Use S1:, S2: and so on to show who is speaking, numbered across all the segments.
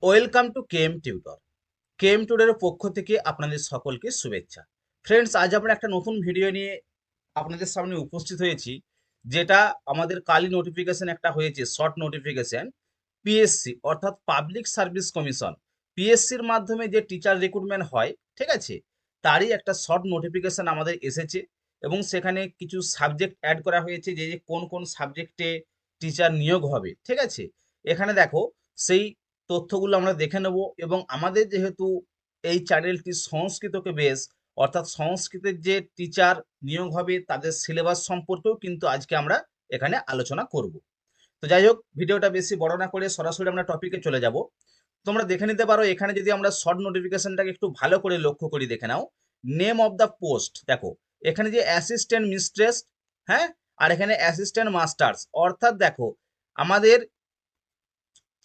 S1: Welcome to KM tutor. KM টিউটরের পক্ষ থেকে আপনাদের সকলকে শুভেচ্ছা। ফ্রেন্ডস, আজ আমরা একটা নতুন ভিডিও নিয়ে আপনাদের সামনে উপস্থিত হয়েছি, যেটা আমাদের কালই নোটিফিকেশন একটা হয়েছে, শর্ট নোটিফিকেশন। পিএসসি অর্থাৎ পাবলিক সার্ভিস কমিশন, পিএসসির মাধ্যমে যে টিচার রিক্রুটমেন্ট হয়, ঠিক আছে, তারই একটা শর্ট নোটিফিকেশন আমাদের এসেছে। এবং সেখানে কিছু সাবজেক্ট অ্যাড করা হয়েছে, যে যে কোন কোন সাবজেক্টে টিচার নিয়োগ হবে, ঠিক আছে। এখানে দেখো, সেই তথ্যগুলো আমরা দেখে নেব। এবং আমাদের যেহেতু এই চ্যানেলটি সংস্কৃতকে বেশ, অর্থাৎ সংস্কৃতের যে টিচার নিয়োগ হবে তাদের সিলেবাস সম্পর্কেও কিন্তু আজকে আমরা এখানে আলোচনা করব। তো যাই হোক, ভিডিওটা বেশি বড় না করে সরাসরি আমরা টপিকে চলে যাব। তোমরা দেখে নিতে পারো, এখানে যদি আমরা শর্ট নোটিফিকেশনটাকে একটু ভালো করে লক্ষ্য করি, দেখে নাও। নেম অফ দ্য পোস্ট দেখো, এখানে যে অ্যাসিস্ট্যান্ট মিস্ট্রেস, হ্যাঁ, আর এখানে অ্যাসিস্ট্যান্ট মাস্টার্স, অর্থাৎ দেখো আমাদের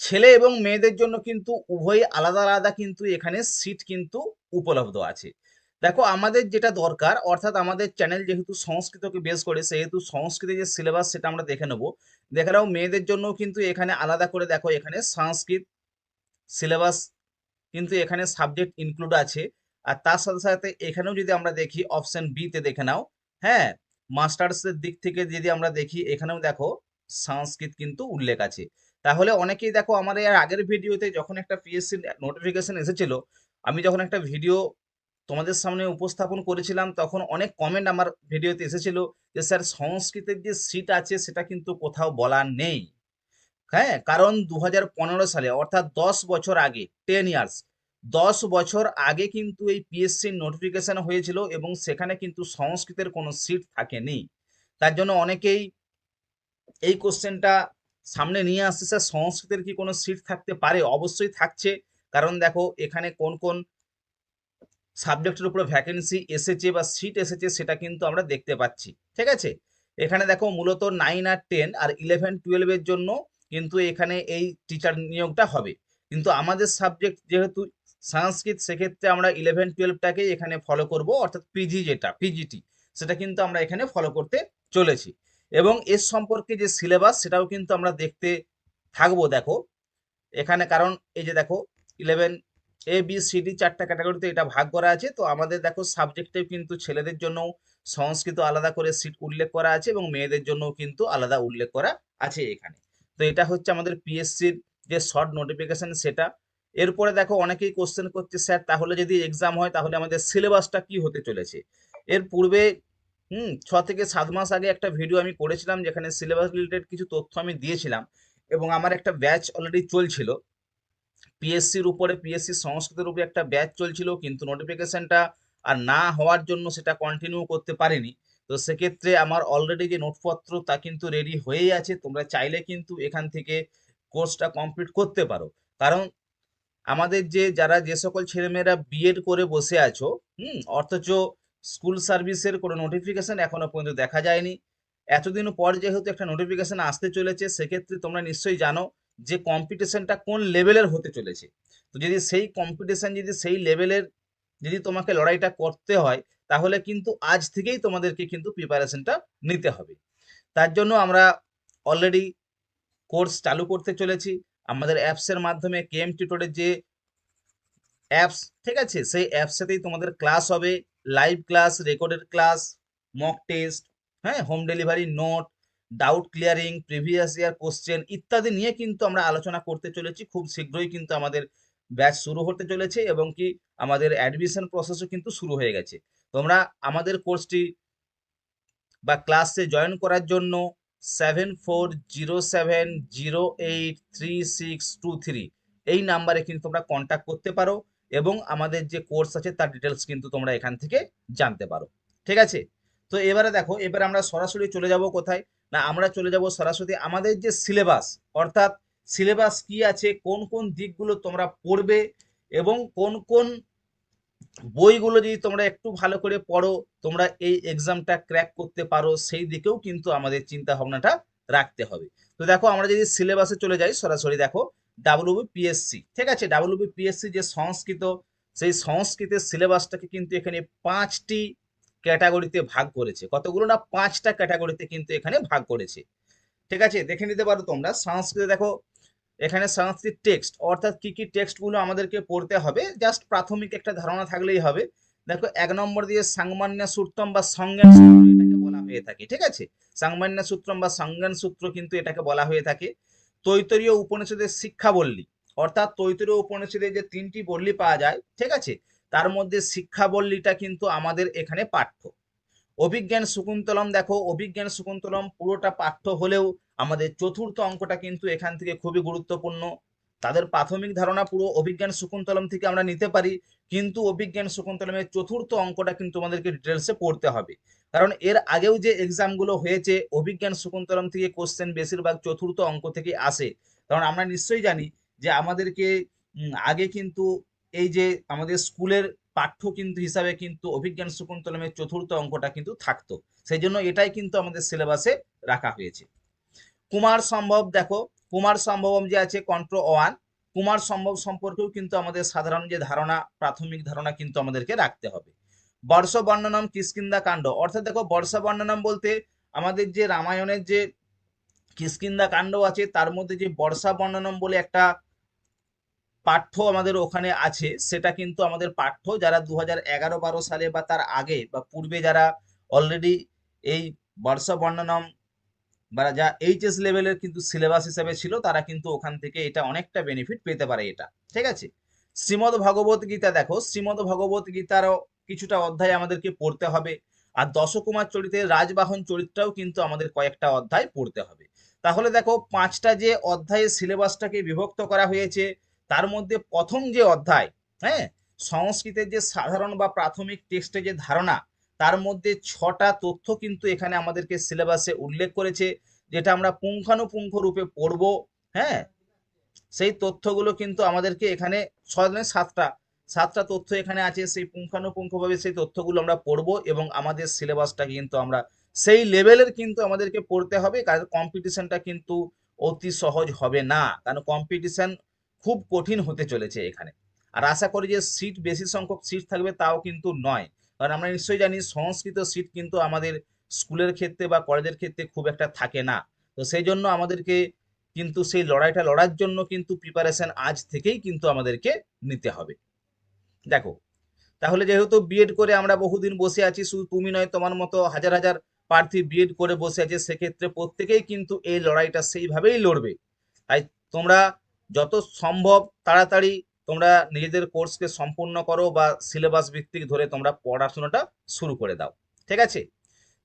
S1: ছেলে এবং মেয়েদের জন্য কিন্তু উভয়ই আলাদা আলাদা কিন্তু এখানে সিট কিন্তু উপলব্ধ আছে। দেখো, আমাদের যেটা দরকার, অর্থাৎ আমাদের চ্যানেল যেহেতু সংস্কৃতকে বেস করে, সেহেতু সংস্কৃতের যে সিলেবাস সেটা আমরা দেখে নেবো। দেখে নাও, মেয়েদের জন্য কিন্তু এখানে আলাদা করে দেখো, এখানে সংস্কৃত সিলেবাস কিন্তু এখানে সাবজেক্ট ইনক্লুড আছে। আর তার সাথে সাথে এখানেও যদি আমরা দেখি অপশন বি তে, দেখে নাও, হ্যাঁ, মাস্টার্সের দিক থেকে যদি আমরা দেখি, এখানেও দেখো সংস্কৃত কিন্তু উল্লেখ আছে। তাহলে অনেকেই দেখো, আমার এর আগের ভিডিওতে যখন একটা পিএসসি নোটিফিকেশন এসেছিল, আমি যখন একটা ভিডিও তোমাদের সামনে উপস্থাপন করেছিলাম, তখন অনেক কমেন্ট আমার ভিডিওতে এসেছিল যে স্যার, সংস্কৃতের যে সিট আছে সেটা কিন্তু কোথাও বলা নেই। হ্যাঁ, কারণ 2015 সালে, অর্থাৎ 10 বছর আগে, 10 ইয়ার্স, 10 বছর আগে কিন্তু এই পিএসসির নোটিফিকেশন হয়েছিল এবং সেখানে কিন্তু সংস্কৃতের কোনো সিট থাকেনি। তার জন্য অনেকেই এই কোশ্চেনটা সামনে নিয়ে আসছে, স্যার সংস্কৃতের কি কোনো সিট থাকতে পারে? অবশ্যই থাকছে। কারণ দেখো, এখানে কোন কোন সাবজেক্টের উপরে ভ্যাকেন্সি এসেছে বা সিট এসেছে সেটা কিন্তু আমরা দেখতে পাচ্ছি, ঠিক আছে। এখানে দেখো, মূলত 9 আর 10 আর 11-12 জন্য কিন্তু এখানে এই টিচার নিয়োগটা হবে। কিন্তু আমাদের সাবজেক্ট যেহেতু সংস্কৃত, সেক্ষেত্রে আমরা 11-12টাকেই এখানে ফলো করব, অর্থাৎ পিজি যেটা পিজিটি, সেটা কিন্তু আমরা এখানে ফলো করতে চলেছি। এবং এর সম্পর্কে যে সিলেবাস সেটাও কিন্তু আমরা দেখতে থাকবো। দেখো এখানে, কারণ এই যে দেখো, 11 ABCD 4টা ক্যাটাগরিতে এটা ভাগ করা আছে। তো আমাদের দেখো সাবজেক্টেও কিন্তু ছেলেদের জন্য সংস্কৃত আলাদা করে সিট উল্লেখ করা আছে এবং মেয়েদের জন্য কিন্তু আলাদা উল্লেখ করা আছে এখানে। তো এটা হচ্ছে আমাদের পিএসসির যে শর্ট নোটিফিকেশন সেটা। এরপরে দেখো, অনেকেই কোশ্চেন করছে, স্যার তাহলে যদি এক্সাম হয় তাহলে আমাদের সিলেবাসটা কি হতে চলেছে? এর পূর্বে 6 থেকে 7 মাস আগে একটা ভিডিও আমি করেছিলাম, যেখানে সিলেবাস রিলেটেড কিছু তথ্য আমি দিয়েছিলাম। এবং আমার একটা ব্যাচ অলরেডি চলছিল পিএসসির উপরে, পিএসসি সংস্কৃতের উপরে একটা ব্যাচ চলছিল, কিন্তু নোটিফিকেশনটা আর না হওয়ার জন্য সেটা কন্টিনিউ করতে পারিনি। তো সেক্ষেত্রে আমার অলরেডি যে নোটপত্র তা কিন্তু রেডি হয়েই আছে, তোমরা চাইলে কিন্তু এখান থেকে কোর্সটা কমপ্লিট করতে পারো। কারণ আমাদের যারা যে সকল ছেলেমেয়েরা বিএড করে বসে আছো, অথচ স্কুল সার্ভিসের কোনো নোটিফিকেশন এখনো পর্যন্ত দেখা যায়নি, এতদিন পর যেহেতু একটা নোটিফিকেশন আসতে চলেছে, সেক্ষেত্রে তোমরা নিশ্চয়ই জানো যে কম্পিটিশনটা কোন লেভেলের হতে চলেছে। তো যদি সেই কম্পিটিশন, যদি সেই লেভেলের, যদি তোমাকে লড়াইটা করতে হয়, তাহলে কিন্তু আজ থেকেই তোমাদেরকে কিন্তু প্রিপারেশনটা নিতে হবে। তার জন্য আমরা অলরেডি কোর্স চালু করতে চলেছি আমাদের অ্যাপসের মাধ্যমে। কেএম টিউটরের যে অ্যাপস, ঠিক আছে, সেই অ্যাপসেতেই তোমাদের ক্লাস হবে, live class, recorded class, mock test, হ্যাঁ, home delivery note, doubt clearing, previous year question ইত্যাদি নিয়ে কিন্তু আমরা আলোচনা করতে চলেছি। খুব শীঘ্রই কিন্তু আমাদের ব্যাচ শুরু হতে চলেছে এবং কি আমাদের অ্যাডমিশন প্রসেসও কিন্তু শুরু হয়ে গেছে। তোমরা আমাদের কোর্সটি বা ক্লাসে জয়েন করার জন্য 7407083623 এই নাম্বারে কিন্তু তোমরা কন্ট্যাক্ট করতে পারো এবং আমাদের যে কোর্স আছে তার ডিটেলস কিন্তু তোমরা এখান থেকে জানতে পারো, ঠিক আছে। তো এবারে দেখো, এবারে আমরা সরাসরি চলে যাব কোথায়, না আমরা চলে যাব সরাসরি আমাদের যে সিলেবাস, অর্থাৎ সিলেবাস কি আছে, কোন কোন দিকগুলো তোমরা পড়বে এবং কোন কোন বইগুলো যদি তোমরা একটু ভালো করে পড়ো, তোমরা এই এক্সামটা ক্র্যাক করতে পারো, সেই দিকেও কিন্তু আমাদের চিন্তা ভাবনাটা রাখতে হবে। তো দেখো, আমরা যদি সিলেবাসে চলে যাই সরাসরি, দেখো ডাব্লিউবিপিএসসি, ঠিক আছে, ডাব্লিউবিপিএসসি যে সংস্কৃত, সেই সংস্কৃতের সিলেবাসটাকে কিন্তু এখানে 5টি ক্যাটাগরিতে ভাগ করেছে। কতগুলো না, 5টা ক্যাটাগরিতে কিন্তু এখানে ভাগ করেছে, ঠিক আছে। দেখে নিতে পারো তোমরা। সংস্কৃতে দেখো, এখানে সংস্কৃত টেক্সট অর্থাৎ কি কি টেক্সটগুলো আমাদেরকে পড়তে হবে, জাস্ট প্রাথমিক একটা ধারণা থাকলেই হবে। দেখো 1 নম্বর দিয়ে সাংমান্য সূত্রম বা সংজ্ঞান সূত্র এটাকে বলা হয়ে থাকে, ঠিক আছে। সাংমান্য সূত্রম বা সংজ্ঞান সূত্র কিন্তু এটাকে বলা হয়ে থাকে। তৈতরীয় উপনিষদের শিক্ষাবল্লী অর্থাৎ তৈতরীয় উপনিষদে যে 3টি বল্লী পাওয়া যায়, ঠিক আছে, তার মধ্যে শিক্ষাবল্লীটা কিন্তু আমাদের এখানে পাঠ্য। অভিজ্ঞান শকুন্তলম, দেখো অভিজ্ঞান শকুন্তলম পুরোটা পাঠ্য হলেও আমাদের চতুর্থ অঙ্কটা কিন্তু এখান থেকে খুবই গুরুত্বপূর্ণ। তাদের প্রাথমিক ধারণা পুরো অভিজ্ঞান শকুন্তলম থেকে আমরা নিতে পারি, কিন্তু অভিজ্ঞান শকুন্তলমের চতুর্থ অঙ্কটা কিন্তু আমাদেরকে ডিটেলসে পড়তে হবে। কারণ এর আগেও যে এক্সামগুলো হয়েছে অভিজ্ঞান শকুন্তলম থেকে কোশ্চেন বেশিরভাগ চতুর্থ অঙ্ক থেকে আসে। কারণ আমরা নিশ্চয়ই জানি যে আমাদেরকে আগে কিন্তু এই যে আমাদের স্কুলের পাঠ্য কিন্তু হিসাবে কিন্তু অভিজ্ঞান শকুন্তলমের চতুর্থ অঙ্কটা কিন্তু থাকতো, সেই জন্য এটাই কিন্তু আমাদের সিলেবাসে রাখা হয়েছে। কুমার সম্ভব, দেখো কুমার সম্ভবম যে আছে কন্ট্রো 1, কুমার সম্ভব সম্পর্কেও কিন্তু আমাদের সাধারণ যে ধারণা প্রাথমিক ধারণা কিন্তু আমাদেরকে রাখতে হবে। বর্ষ বর্ণনম কিষ্কিন্ধা কাণ্ড, অর্থাৎ দেখো বর্ষ বর্ণনম বলতে আমাদের যে রামায়ণের যে কিষ্কিন্ধা কাণ্ড আছে তার মধ্যে যে বর্ষা বর্ণনম বলে একটা পাঠ্য আমাদের ওখানে আছে, সেটা কিন্তু আমাদের পাঠ্য যারা 2011-12 সালে বা তার আগে বা পূর্বে যারা অলরেডি এই বর্ষা বর্ণনম বা যা এইচএস লেভেলের কিন্তু সিলেবাস হিসেবে ছিল তারা কিন্তু ওখান থেকে এটা অনেকটা বেনিফিট পেতে পারে এটা, ঠিক আছে। শ্রীমদ ভগবত গীতা, দেখো শ্রীমদ ভগবত গীতারও কিছুটা অধ্যায় আমাদেরকে পড়তে হবে। আর দশকুমার চরিত্রের রাজবাহন চরিত্রটাও কিন্তু আমাদের কয়েকটা অধ্যায় পড়তে হবে। তাহলে দেখো 5টা যে অধ্যায়ের সিলেবাসটাকে বিভক্ত করা হয়েছে তার মধ্যে প্রথম যে অধ্যায়, হ্যাঁ, সংস্কৃতের যে সাধারণ বা প্রাথমিক টেক্সটে যে ধারণা, তার মধ্যে 6টা তথ্য কিন্তু এখানে আমাদেরকে সিলেবাসে উল্লেখ করেছে, যেটা আমরা পুঙ্খানুপুঙ্খ রূপে পড়বো। হ্যাঁ, সেই তথ্যগুলো কিন্তু আমাদেরকে এখানে 7টা তথ্য এখানে আছে, সেই পুঙ্খানুপুঙ্খভাবে সেই তথ্যগুলো আমরা পড়বো এবং আমাদের সিলেবাসটা কিন্তু আমরা সেই লেভেলের কিন্তু আমাদেরকে পড়তে হবে, কারণ কম্পিটিশনটা কিন্তু অতি সহজ হবে না, কারণ কম্পিটিশন খুব কঠিন হতে চলেছে এখানে। আর আশা করি যে সিট বেশি সংখ্যক সিট থাকবে তাও কিন্তু নয়, কারণ আমরা নিশ্চয়ই জানি সংস্কৃত সিট কিন্তু আমাদের স্কুলের ক্ষেত্রে বা কলেজের ক্ষেত্রে খুব একটা থাকে না। তো সেই জন্য আমাদেরকে কিন্তু সেই লড়াইটা লড়ার জন্য কিন্তু প্রিপারেশন আজ থেকেই কিন্তু আমাদেরকে নিতে হবে। দেখো তাহলে যেহেতু বিএড করে আমরা বহুদিন বসে আছি, শুধু তুমি নয় তোমার মতো হাজার হাজার প্রার্থী বিএড করে বসে আছে, সেক্ষেত্রে প্রত্যেকেই কিন্তু এই লড়াইটা সেইভাবেই লড়বে। তাই তোমরা যত সম্ভব তাড়াতাড়ি তোমরা নিজেদের কোর্সকে সম্পূর্ণ করো বা সিলেবাস ভিত্তিক ধরে তোমরা পড়াশোনাটা শুরু করে দাও, ঠিক আছে।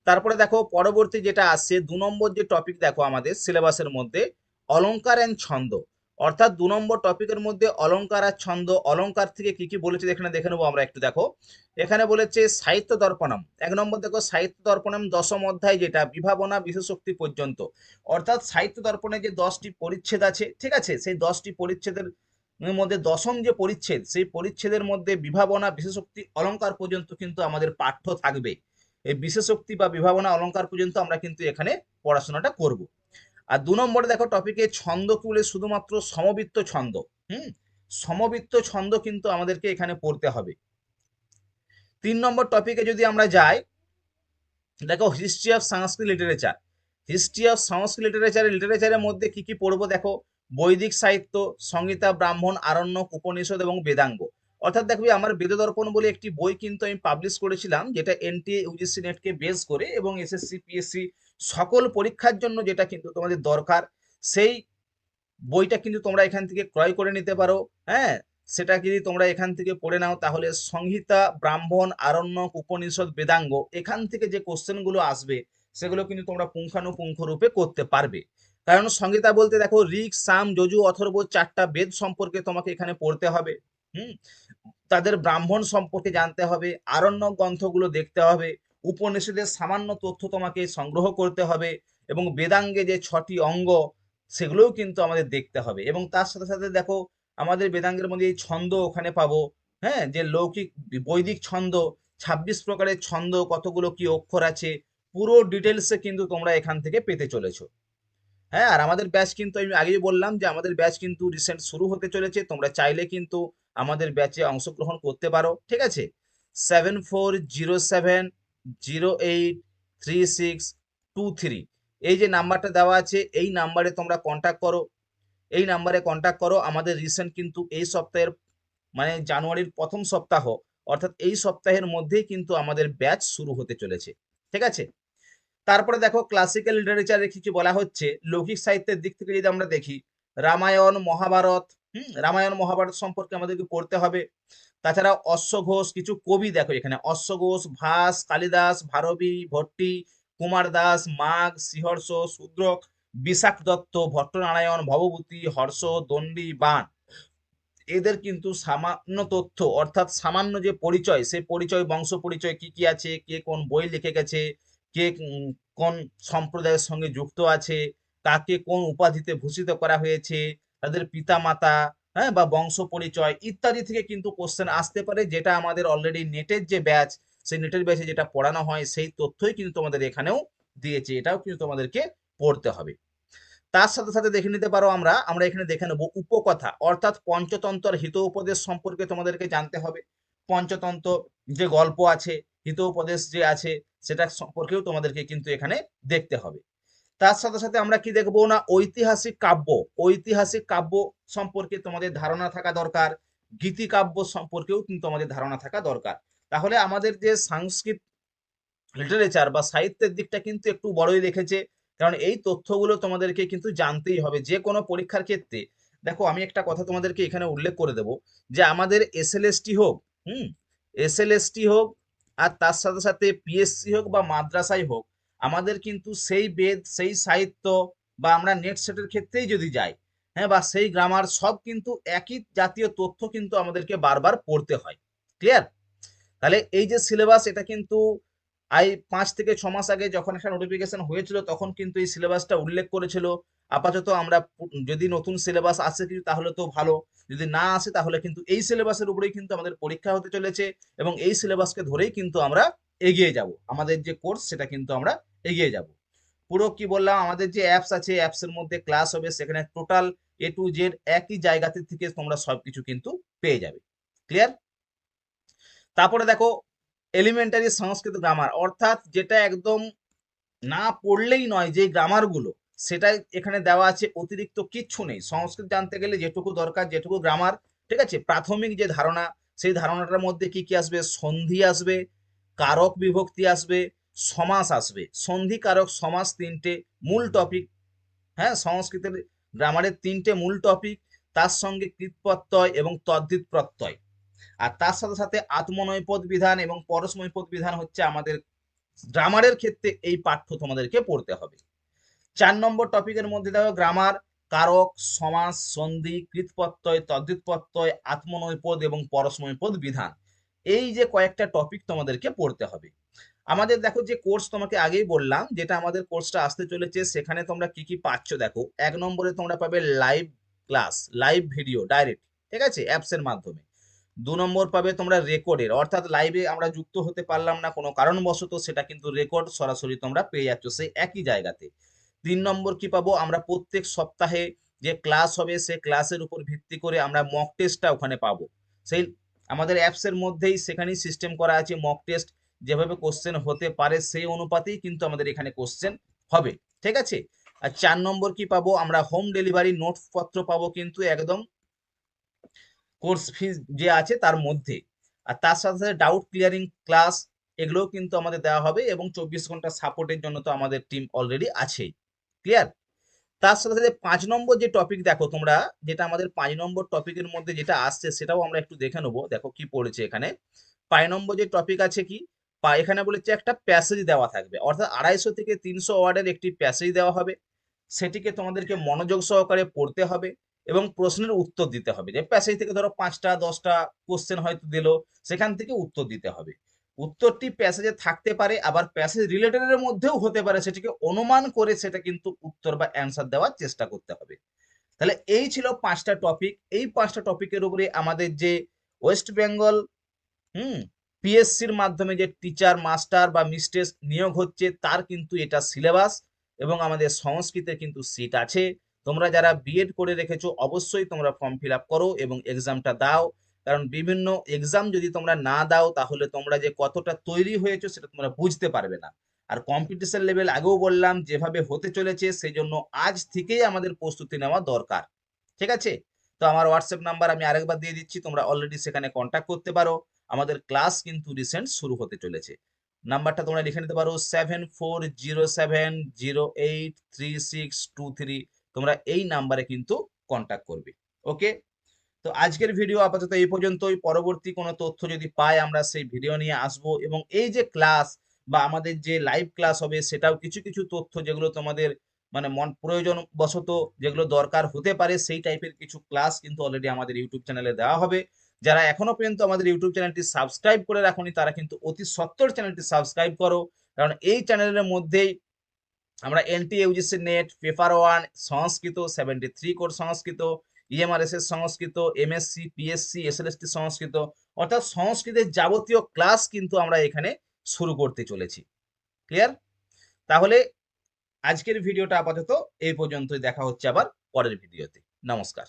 S1: তারপরে দেখো পরবর্তী যেটা আসছে 2 নম্বর যে টপিক, দেখো আমাদের সিলেবাসের মধ্যে অলংকার অ্যান্ড ছন্দ, অর্থাৎ 2 নম্বর টপিকের মধ্যে অলংকার আর ছন্দ। অলংকার থেকে কি কি বলেছে এখানে দেখে নেবো আমরা একটু। দেখো এখানে বলেছে সাহিত্য দর্পণম, 1 নম্বর দেখো সাহিত্য দর্পণম 10ম অধ্যায়, যেটা বিভাবনা বিশেষোক্তি পর্যন্ত, অর্থাৎ সাহিত্য দর্পণে যে 10টি পরিচ্ছেদ আছে, ঠিক আছে, সেই 10টি পরিচ্ছেদের মধ্যে 10ম যে পরিচ্ছেদ, সেই পরিচ্ছেদের মধ্যে বিভাবনা বিশেষোক্তি অলংকার পর্যন্ত কিন্তু আমাদের পাঠ্য থাকবে। এই বিশেষোক্তি বা বিভাবনা অলংকার পর্যন্ত আমরা কিন্তু এখানে পড়াশোনাটা করব। আর 2 নম্বরে দেখো টপিকে ছন্দ কি বলে, শুধুমাত্র সমবৃত্ত ছন্দ। হুম, সমবৃত্ত ছন্দ কিন্তু আমাদেরকে এখানে পড়তে হবে। 3 নম্বর টপিকে যদি আমরা যাই, দেখো history of Sanskrit literature. History of Sanskrit লিটারেচারের মধ্যে কি কি পড়বো, দেখো বৈদিক সাহিত্য, সংহিতা, ব্রাহ্মণ, আরণ্যক, উপনিষদ এবং বেদাঙ্গ। অর্থাৎ দেখবি আমার বেদদর্পণ বলে একটি বই কিন্তু আমি পাবলিশ করেছিলাম, যেটা এনটিএ ইউজিসি নেটকে বেস করে এবং এসএসসি পিএসসি সকল পরীক্ষার জন্য যেটা কিন্তু তোমাদের দরকার, সেই বইটা কিন্তু তোমরা এখান থেকে ক্রয় করে নিতে পারো। হ্যাঁ, সেটা যদি তোমরা এখান থেকে পড়ে নাও তাহলে সংহিতা, ব্রাহ্মণ, আরণ্যক, উপনিষদ, বেদাঙ্গ এখান থেকে যে কোশ্চেনগুলো আসবে সেগুলো কিন্তু তোমরা পুঙ্খানুপুঙ্খ রূপে করতে পারবে। কারণ সংহিতা বলতে দেখো ঋক, সাম, যজু, অথর্ব 4টা বেদ সম্পর্কে তোমাকে এখানে পড়তে হবে। হুম, তাদের ব্রাহ্মণ সম্পর্কে জানতে হবে, আরণ্যক গ্রন্থগুলো দেখতে হবে, উপনিষদের সামান্য তথ্য তোমাকে সংগ্রহ করতে হবে এবং বেদাঙ্গে যে 6টি অঙ্গ সেগুলোও কিন্তু আমাদের দেখতে হবে। এবং তার সাথে সাথে দেখো আমাদের বেদাঙ্গের মধ্যে এই ছন্দ ওখানে পাবো। হ্যাঁ, যে লৌকিক বৈদিক ছন্দ, 26 প্রকারের ছন্দ, কতগুলো কি অক্ষর আছে, পুরো ডিটেলসে কিন্তু তোমরা এখান থেকে পেতে চলেছো। হ্যাঁ, আর আমাদের ব্যাচ কিন্তু আমি আগেই বললাম যে আমাদের ব্যাচ কিন্তু রিসেন্ট শুরু হতে চলেছে, তোমরা চাইলে কিন্তু আমাদের ব্যাচে অংশগ্রহণ করতে পারো, ঠিক আছে। 7407083623, এই যে নাম্বারটা দেওয়া আছে এই নাম্বারে তোমরা কন্ট্যাক্ট করো। এই নাম্বারে কন্ট্যাক্ট করো। আমাদের রিসেন্ট কিন্তু এই সপ্তাহের মানে জানুয়ারির প্রথম সপ্তাহ, অর্থাৎ এই সপ্তাহের মধ্যেই কিন্তু আমাদের ব্যাচ শুরু হতে চলেছে। ঠিক আছে? তারপরে দেখো ক্লাসিক্যাল লিটারেচারে কিছু বলা হচ্ছে, লৌকিক সাহিত্যের দিক থেকে যদি আমরা দেখি, রামায়ণ মহাভারত, রামায়ণ মহাভারত সম্পর্কে আমাদেরকে পড়তে হবে। তাছাড়া অশ্বঘোষ কিছু কবি দেখো এখানে, অশ্বঘোষ, ভাস, কালিদাস, ভারবী, ভট্টি, কুমার দাস, মাঘ, শ্রীহর্ষ, শূদ্রক, বিশাখ দত্ত, ভট্টনারায়ণ, ভবভূতি, হর্ষ, দণ্ডী, বাণ, এদের কিন্তু সামান্য তথ্য, অর্থাৎ সামান্য যে পরিচয়, সেই পরিচয়, বংশ পরিচয় কি কি আছে, কে কোন বই লিখে গেছে, কে কোন সম্প্রদায়ের সঙ্গে যুক্ত আছে, কাকে কোন উপাধিতে ভূষিত করা হয়েছে, তাদের পিতা মাতা, হ্যাঁ, বা বংশ পরিচয় ইত্যাদি থেকে কিন্তু কোশ্চেন আসতে পারে, যেটা আমাদের অলরেডি নেটের যে ব্যাচ, সেই নেটের ব্যাচে যেটা পড়ানো হয় সেই তথ্যই কিন্তু তোমাদের এখানেও দিয়েছে, এটাও কিন্তু তোমাদেরকে পড়তে হবে। তার সাথে সাথে দেখে নিতে পারো, আমরা আমরা এখানে দেখে নেব উপকথা, অর্থাৎ পঞ্চতন্ত্র হিত উপদেশ সম্পর্কে তোমাদেরকে জানতে হবে। পঞ্চতন্ত্র যে গল্প আছে, হিত উপদেশ যে আছে, সেটা সম্পর্কেও তোমাদেরকে কিন্তু এখানে দেখতে হবে। তার সাথে সাথে আমরা কি দেখবো না, ঐতিহাসিক কাব্য, ঐতিহাসিক কাব্য সম্পর্কে তোমাদের ধারণা থাকা দরকার। গীতিকাব্য সম্পর্কেও কিন্তু আমাদের ধারণা থাকা দরকার। তাহলে আমাদের যে সংস্কৃত লিটারেচার বা সাহিত্যের দিকটা কিন্তু একটু বড়ই রেখেছে, কারণ এই তথ্যগুলো তোমাদেরকে কিন্তু জানতেই হবে যে কোনো পরীক্ষার ক্ষেত্রে। দেখো আমি একটা কথা তোমাদেরকে এখানে উল্লেখ করে দেব, যে আমাদের এসএলএসটি হোক, হুম, এসএলএসটি হোক, আর তার সাথে সাথে পিএসসি হোক বা মাদ্রাসাই হোক, আমাদের কিন্তু সেই বেদ, সেই সাহিত্য, বা আমরা নেট সেটের ক্ষেত্রেই যদি যাই, হ্যাঁ, বা সেই গ্রামার, সব কিন্তু একই জাতীয় তথ্য কিন্তু আমাদেরকে বারবার পড়তে হয়। ক্লিয়ার? তাহলে এই যে সিলেবাস, এটা কিন্তু 5 থেকে 6 মাস আগে যখন একটা নোটিফিকেশন হয়েছিল, তখন কিন্তু এই সিলেবাসটা উল্লেখ করেছিল। আপাতত আমরা যদি নতুন সিলেবাস আসে কিছু তাহলে তো ভালো, যদি না আসে তাহলে কিন্তু এই সিলেবাসের উপরেই কিন্তু আমাদের পরীক্ষা হতে চলেছে, এবং এই সিলেবাসকে ধরেই কিন্তু আমরা এগিয়ে যাব, আমাদের যে কোর্স সেটা কিন্তু আমরা এগিয়ে যাব। পুরো কি বললাম, আমাদের যে অ্যাপস আছে, অ্যাপসের মধ্যে ক্লাস হবে, সেখানে টোটাল A to Z একই জায়গাতে থেকে তোমরা সবকিছু কিন্তু পেয়ে যাবে। ক্লিয়ার? তারপরে দেখো এলিমেন্টারি সংস্কৃত গ্রামার, অর্থাৎ যেটা একদম না পড়লেই নয়, যে গ্রামারগুলো, সেটাই এখানে দেওয়া আছে, অতিরিক্ত কিচ্ছু নেই। সংস্কৃত জানতে গেলে যেটুকু দরকার, যেটুকু গ্রামার, ঠিক আছে, প্রাথমিক যে ধারণা, সেই ধারণাটার মধ্যে কি কি আসবে, সন্ধি আসবে, কারক বিভক্তি আসবে, সমাস আসবে। সন্ধি, কারক, সমাস তিনটে মূল টপিক, হ্যাঁ, সংস্কৃতের গ্রামারের তিনটে মূল টপিক। তার সঙ্গে কৃৎপ্রত্যয় এবং তদ্ধিত প্রত্যয়। আর তার সাথে সাথে আত্মনৈপদ বিধান এবং পরস্মৈপদ বিধান হচ্ছে আমাদের গ্রামারের ক্ষেত্রে এই পাঠ্য তোমাদেরকে পড়তে হবে। 4 নম্বর টপিকের মধ্যে দেখো গ্রামার, কারক, সমাস, সন্ধি, কৃৎপ্রত্যয়, তদ্ধিত প্রত্যয়, আত্মনৈপদ এবং পরস্মৈপদ বিধান, এই যে কয়েকটা টপিক তোমাদেরকে পড়তে হবে। আমাদের দেখো যে কোর্স তোমাকে আগেই বললাম, যেটা আমাদের কোর্সটা আসতে চলেছে, সেখানে তোমরা কি কি পাচ্ছ দেখো। 1 নম্বরে তোমরা পাবে live class, live video direct, ঠিক আছে, অ্যাপস এর মাধ্যমে। 2 নম্বর পাবে তোমরা রেকর্ডের, অর্থাৎ লাইভে আমরা যুক্ত হতে পারলাম না কোনো কারণবশত, সেটা কিন্তু রেকর্ড সরাসরি তোমরা পেয়ে যাচ্ছ সেই একই জায়গাতে। 3 নম্বর কি পাবো, আমরা প্রত্যেক সপ্তাহে যে ক্লাস হবে, সে ক্লাসের উপর ভিত্তি করে আমরা মক টেস্টটা ওখানে পাবো। সেই আমাদের অ্যাপসের মধ্যেই সেখানেই সিস্টেম করা আছে মক টেস্ট, যেভাবে কোশ্চেন হতে পারে সেই অনুপাতেই কিন্তু আমাদের এখানে কোশ্চেন হবে। ঠিক আছে? আর 4 নম্বর কি পাবো, আমরা হোম ডেলিভারি নোটপত্র পাবো কিন্তু একদম কোর্স ফিজ যে আছে তার মধ্যে। আর তার সাথে সাথে ডাউট ক্লিয়ারিং ক্লাস, এগুলোও কিন্তু আমাদের দেওয়া হবে, এবং 24 ঘন্টা সাপোর্টের জন্য তো আমাদের টিম অলরেডি আছেই। ক্লিয়ার? তার সাথে সাথে 5 নম্বর যে টপিক দেখো তোমরা, যেটা আমাদের 5 নম্বর টপিকের মধ্যে যেটা আসছে, সেটাও আমরা একটু দেখে নেবো। দেখো কি পড়েছে এখানে। 5 নম্বর যে টপিক আছে কি, এখানে বলেছে একটা প্যাসেজ দেওয়া থাকবে, অর্থাৎ 250 থেকে 300 ওয়ার্ডের একটি প্যাসেজ দেওয়া হবে। সেটিকে তোমাদেরকে মনোযোগ সহকারে পড়তে হবে এবং প্রশ্নের উত্তর দিতে হবে। যে প্যাসেজ থেকে ধরো 5টা 10টা কোশ্চেন হয়তো দিল, সেখান থেকে উত্তর দিতে হবে। উত্তরটি প্যাসেজে থাকতে পারে, আবার প্যাসেজ রিলেটেডের মধ্যেও হতে পারে, সেটিকে অনুমান করে সেটা কিন্তু উত্তর বা অ্যান্সার দেওয়ার চেষ্টা করতে হবে। তাহলে এই ছিল 5টা টপিক। এই 5টা টপিকের উপরে আমাদের যে ওয়েস্ট বেঙ্গল হুম পিএসসির মাধ্যমে যে টিচার, মাস্টার বা মিস্ট্রেস নিয়োগ হচ্ছে, তার কিন্তু এটা সিলেবাস, এবং আমাদের সংস্কৃতের কিন্তু সিট আছে। তোমরা যারা বিএড করে রেখেছো, অবশ্যই তোমরা ফর্ম ফিল আপ করো এবং এক্সামটা দাও, কারণ বিভিন্ন এক্সাম যদি তোমরা না দাও, তাহলে তোমরা যে কতটা তৈরি হয়েছো সেটা তোমরা বুঝতে পারবে না। আর কম্পিটিশন লেভেল আগেও বললাম যেভাবে হতে চলেছে, সেই জন্য আজ থেকেই আমাদের প্রস্তুতি নেওয়া দরকার। ঠিক আছে? তো আমার হোয়াটসঅ্যাপ নাম্বার আমি আরেকবার দিয়ে দিচ্ছি, তোমরা অলরেডি সেখানে কন্ট্যাক্ট করতে পারো। আমাদের ক্লাস কিন্তু রিসেন্ট শুরু হতে চলেছে। নাম্বারটা তোমরা লিখে নিতে পারো 7407083623। তোমরা এই নাম্বারে কিন্তু কন্ট্যাক্ট করবে। ওকে? তো আজকের ভিডিও আপাতত এই পর্যন্তই। পরবর্তী কোনো তথ্য যদি পাই আমরা সেই ভিডিও নিয়ে আসবো, এবং এই যে ক্লাস বা আমাদের যে লাইভ ক্লাস হবে সেটাও কিছু কিছু তথ্য যেগুলো তোমাদের মানে মন প্রয়োজন বশত যেগুলো দরকার হতে পারে সেই টাইপের কিছু ক্লাস কিন্তু অলরেডি আমাদের ইউটিউব চ্যানেলে দেওয়া হবে। যারা এখনো পর্যন্ত আমাদের ইউটিউব চ্যানেলটি সাবস্ক্রাইব করে রাখোনি তারা কিন্তু অতি সত্বর চ্যানেলটি সাবস্ক্রাইব করো, কারণ এই চ্যানেলের মধ্যেই আমরা N T UGC net, paper one সংস্কৃত, 73 কোর সংস্কৃত, ইএমআরএস এর সংস্কৃত, এমএসসি, পিএসসি, এসএলএসটি সংস্কৃত, অর্থাৎ সংস্কৃতের যাবতীয় ক্লাস কিন্তু আমরা এখানে শুরু করতে চলেছি। ক্লিয়ার? তাহলে আজকের ভিডিওটা আপাতত এই পর্যন্তই। দেখা হচ্ছে আবার পরের ভিডিওতে। নমস্কার।